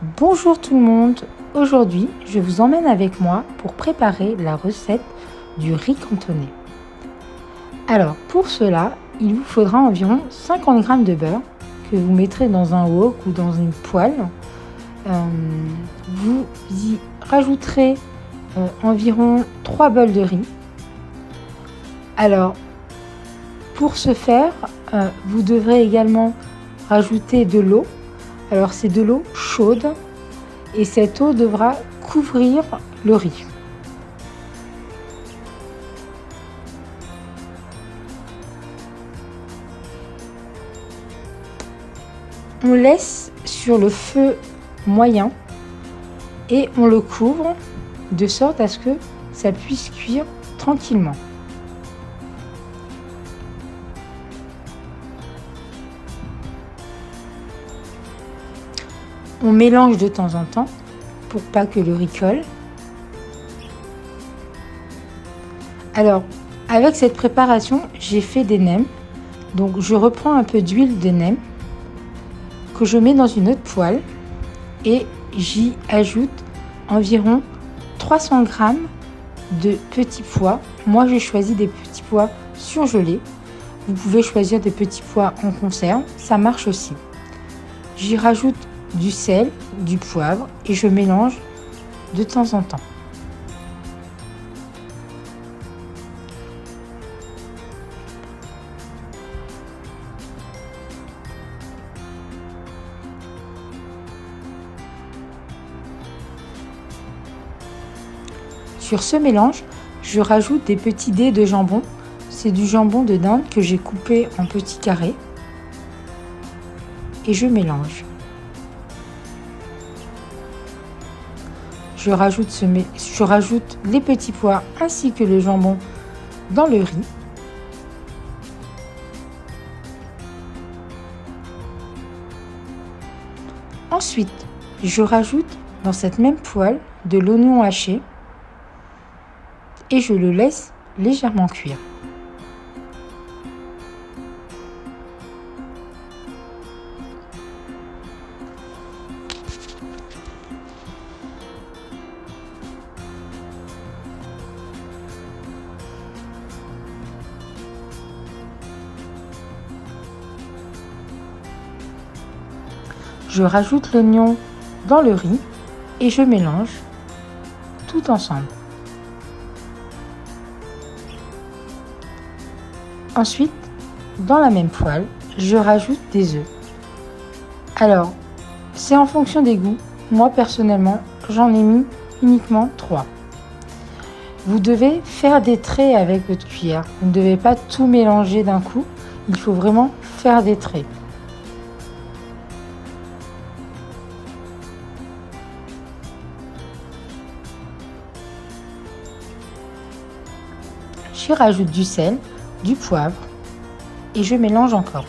Bonjour tout le monde, aujourd'hui je vous emmène avec moi pour préparer la recette du riz cantonais. Alors pour cela, il vous faudra environ 50 g de beurre que vous mettrez dans un wok ou dans une poêle. Vous y rajouterez environ 3 bols de riz. Alors pour ce faire, vous devrez également rajouter de l'eau. Alors c'est de l'eau chaude et cette eau devra couvrir le riz. On laisse sur le feu moyen et on le couvre de sorte à ce que ça puisse cuire tranquillement. On mélange de temps en temps pour pas que le riz colle. Alors, avec cette préparation, j'ai fait des nems. Donc, je reprends un peu d'huile de nem que je mets dans une autre poêle et j'y ajoute environ 300 g de petits pois. Moi, j'ai choisi des petits pois surgelés. Vous pouvez choisir des petits pois en conserve, ça marche aussi. J'y rajoute du sel, du poivre et je mélange de temps en temps. Sur ce mélange, je rajoute des petits dés de jambon. C'est du jambon de dinde que j'ai coupé en petits carrés et je mélange. Je rajoute les petits pois ainsi que le jambon dans le riz. Ensuite, je rajoute dans cette même poêle de l'oignon haché et je le laisse légèrement cuire. Je rajoute l'oignon dans le riz et je mélange tout ensemble. Ensuite, dans la même poêle, je rajoute des œufs. Alors, c'est en fonction des goûts. Moi, personnellement, j'en ai mis uniquement 3. Vous devez faire des traits avec votre cuillère. Vous ne devez pas tout mélanger d'un coup. Il faut vraiment faire des traits. J'y rajoute du sel, du poivre et je mélange encore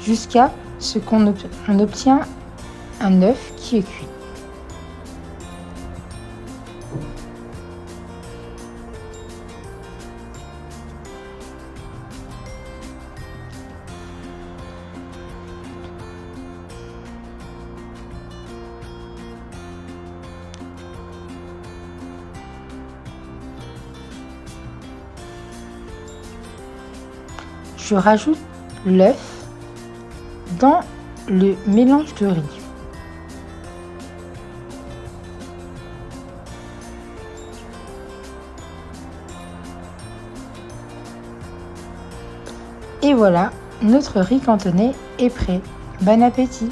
jusqu'à ce qu'on obtient un œuf qui est cuit. Je rajoute l'œuf dans le mélange de riz. Et voilà, notre riz cantonais est prêt. Bon appétit!